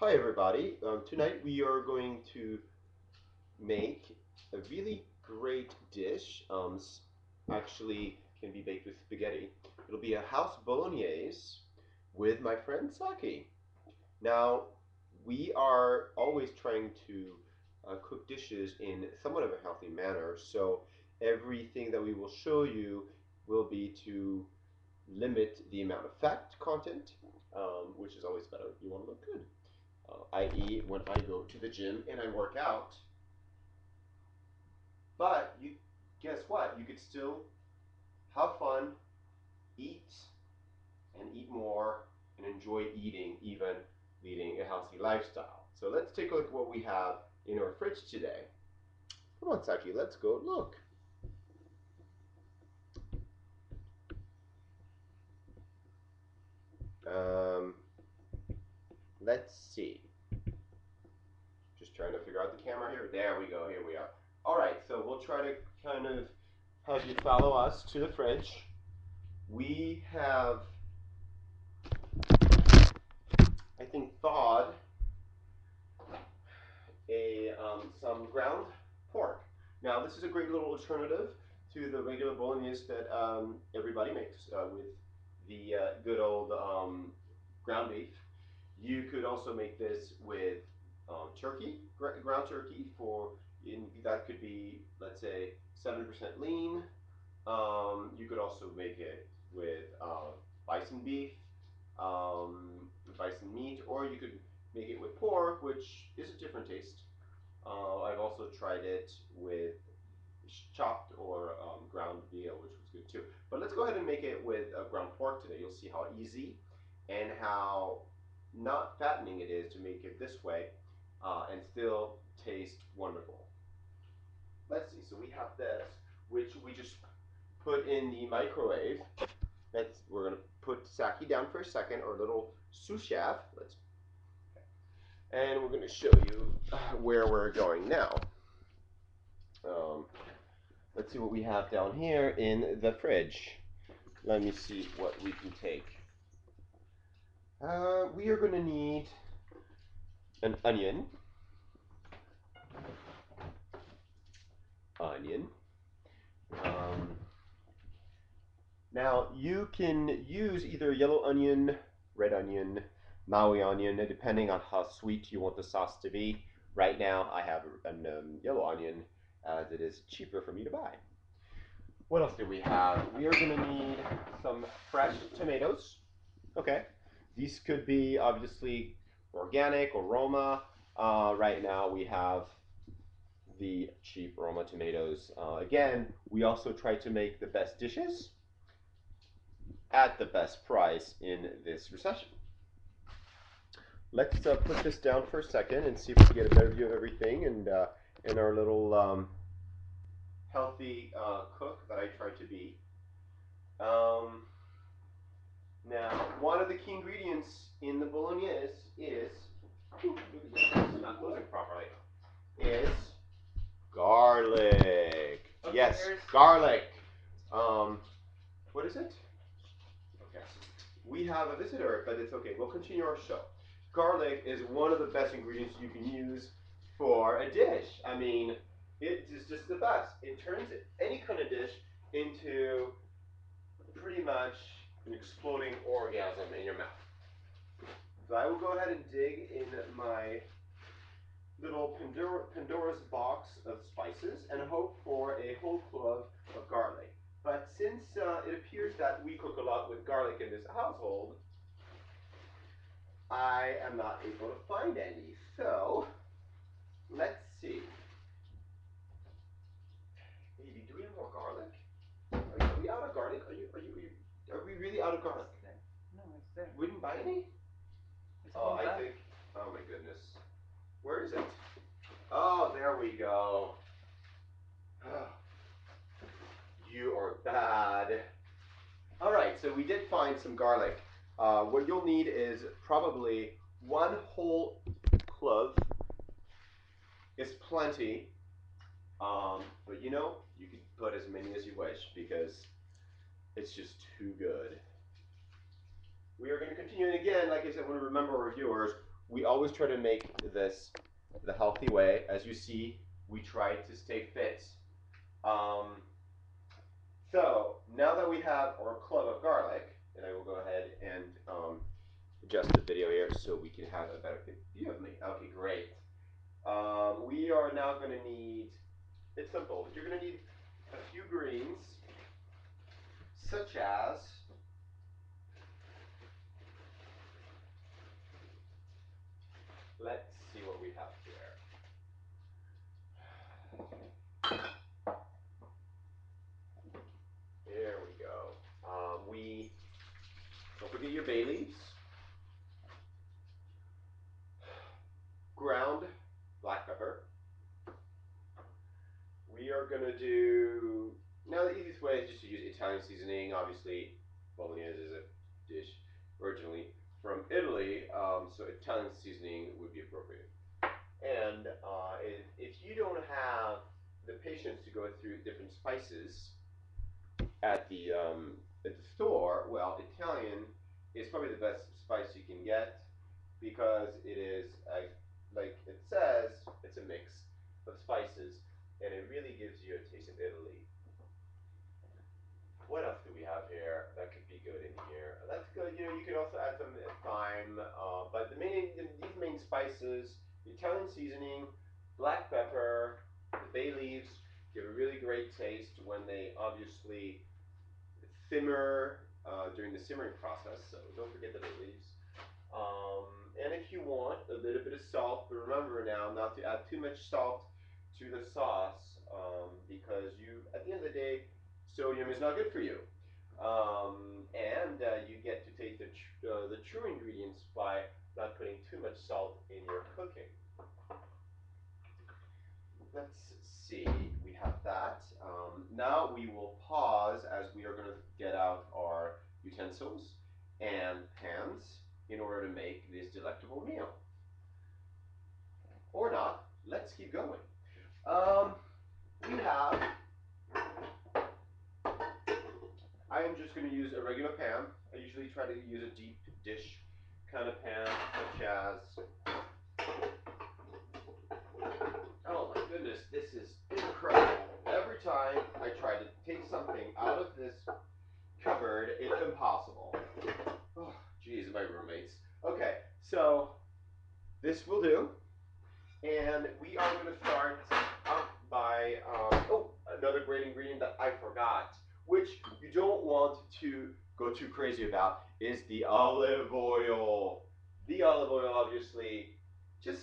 Hi everybody. Tonight we are going to make a really great dish. Actually, can be baked with spaghetti. It'll be a house bolognese with my friend Saki. Now, we are always trying to cook dishes in somewhat of a healthy manner. So everything that we will show you will be to limit the amount of fat content, which is always better. You want to look good. I.e., when I go to the gym and I work out. But you guess what? You could still have fun, eat, and eat more, and enjoy eating, even leading a healthy lifestyle. So let's take a look at what we have in our fridge today. Come on, Saki, let's go look. Um, let's see. Just trying to figure out the camera here. There we go. Here we are. All right, so we'll try to kind of have you follow us to the fridge. We have, I think, thawed some ground pork. Now, this is a great little alternative to the regular bolognese that everybody makes with the good old ground beef. You could also make this with turkey, ground turkey that could be, let's say, 7% lean. You could also make it with bison beef, bison meat, or you could make it with pork, which is a different taste. I've also tried it with chopped or ground veal, which was good too. But let's go ahead and make it with ground pork today. You'll see how easy and how not fattening it is to make it this way and still taste wonderful. Let's see. So we have this, which we just put in the microwave. We're gonna put Saki down for a second, or a little sous chef. And we're gonna show you where we're going now. Um, let's see what we have down here in the fridge. Let me see what we can take. We are gonna need an onion. Onion. Um, Now, you can use either yellow onion, red onion, Maui onion, depending on how sweet you want the sauce to be. Right now, I have a yellow onion as it is cheaper for me to buy. What else do we have? We are going to need some fresh tomatoes. Okay. These could be obviously organic or Roma. Right now, we have the cheap Roma tomatoes. Again, we also try to make the best dishes at the best price in this recession. Let's put this down for a second and see if we can get a better view of everything and in our little healthy cook that I try to be. Um, Now, one of the key ingredients in the bolognese is, it's not closing properly, is garlic. Okay, yes, garlic. Um, what is it? Okay. We have a visitor, but it's okay. We'll continue our show. Garlic is one of the best ingredients you can use for a dish. I mean, it is just the best. It turns any kind of dish into pretty much an exploding orgasm in your mouth. So I will go ahead and dig in my little Pandora's box of spices and hope for a whole clove of garlic. But since it appears that we cook a lot with garlic in this household, I am not able to find any. So let's see. Maybe do we have more garlic? Are we out of garlic? Are we really out of garlic? No, it's there. We didn't buy any? It's Oh, I think. Oh my goodness. Where is it? Oh, there we go. You are bad. All right, so we did find some garlic. What you'll need is probably one whole clove. Is plenty. But you can put as many as you wish because it's just too good. We are going to continue, and again, like I said, I want to remember our viewers, we always try to make this the healthy way. As you see, we try to stay fit. Um, so now that we have our clove of garlic, and I will go ahead and adjust the video here so we can have a better view of me. Okay, great. We are now going to need, it's simple, you're going to need a few greens, such as, let's see what we have here. There we go. Don't forget your bay leaves, ground black pepper. We are going to do, now the easiest way is just to use Italian seasoning. Obviously, Bolognese is a dish originally from Italy, so Italian seasoning would be appropriate. And if you don't have the patience to go through different spices at the store, well, Italian is probably the best spice you can get because it is, like it says, it's a mix of spices, and it really gives you a taste of Italy. What else do we have here that could be good in here? That's good. You know, you could also add some thyme, but these main spices, the Italian seasoning, black pepper, the bay leaves give a really great taste when they obviously simmer during the simmering process. So don't forget the bay leaves. And if you want a little bit of salt, but remember now not to add too much salt to the sauce because at the end of the day, sodium is not good for you. And you get to taste the true ingredients by not putting too much salt in your cooking. Let's see, we have that. Now we will pause as we are going to get out our utensils and pans in order to make this delectable meal. Or not. Let's keep going. We have, I am just going to use a regular pan. I usually try to use a deep dish kind of pan, such as, oh my goodness, this is incredible. Every time I try to take something out of this cupboard, it's impossible. Oh, geez, my roommates. Okay, so this will do. And we are going to start out by, another great ingredient that I forgot, which you don't want to go too crazy about, is the olive oil. The olive oil obviously just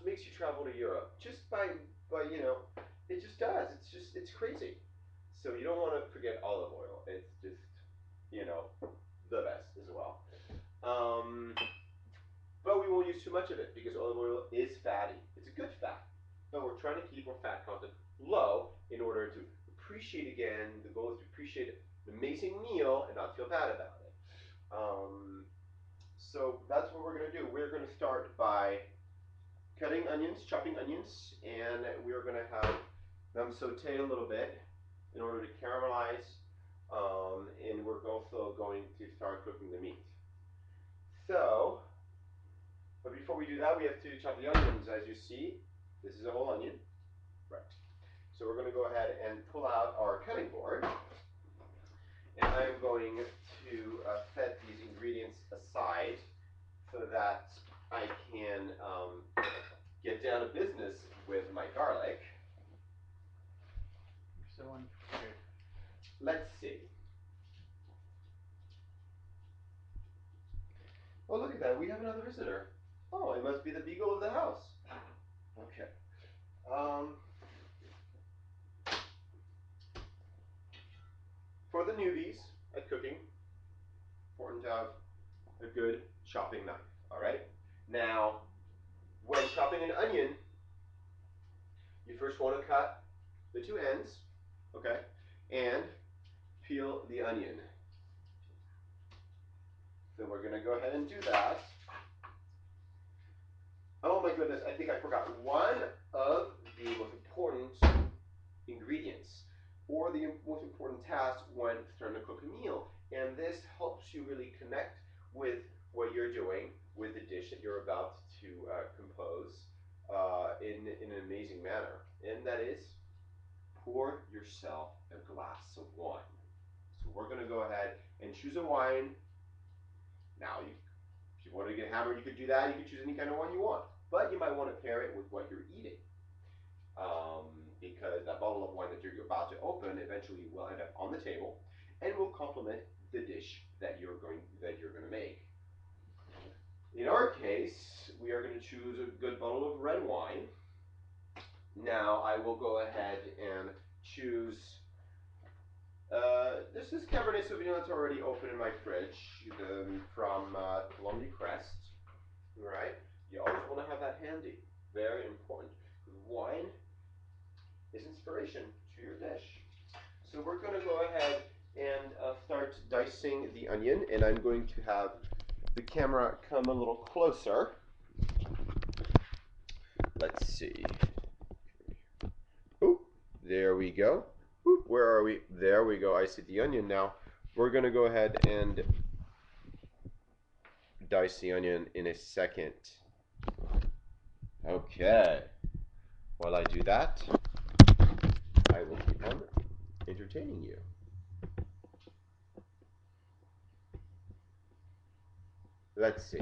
makes you travel to Europe. Just by it just does. It's crazy. So you don't want to forget olive oil. It's just, the best as well. Um, but we won't use too much of it because olive oil is fatty. It's a good fat. But we're trying to keep our fat content low in order to appreciate again. The goal is to appreciate an amazing meal and not feel bad about it. So that's what we're going to do. We're going to start by chopping onions, and we're going to have them saute a little bit in order to caramelize. And we're also going to start cooking the meat. So, but before we do that, we have to chop the onions. As you see, this is a whole onion. Right. So we're going to go ahead and pull out our cutting board. And I'm going to set these ingredients aside so that I can get down to business with my garlic. So unprepared. Let's see. Oh, look at that. We have another visitor. Oh, it must be the beagle of the house. Okay. For the newbies at cooking, important to have a good chopping knife. All right. Now, when chopping an onion, you first want to cut the two ends, okay, and peel the onion. So we're going to go ahead and do that. Oh my goodness, I think I forgot one of the most important ingredients or the most important task when starting to cook a meal. And this helps you really connect with what you're doing with the dish that you're about to compose in an amazing manner, and that is pour yourself a glass of wine. So we're going to go ahead and choose a wine. Now, if you want to get hammered, you could do that. You could choose any kind of wine you want, but you might want to pair it with what you're eating, because that bottle of wine that you're about to open eventually will end up on the table, and will complement the dish that you're going to make. In our case, we are going to choose a good bottle of red wine. Now, I will go ahead and choose. This is Cabernet Sauvignon that's already open in my fridge, from Colombia Crest. Right? You always want to have that handy. Very important. Wine is inspiration to your dish. So we're going to go ahead and start dicing the onion, and I'm going to have the camera come a little closer. Let's see. Oop, there we go. Oop, where are we? There we go. I see the onion now. We're going to go ahead and dice the onion in a second. Okay. While I do that, I will keep on entertaining you. Let's see.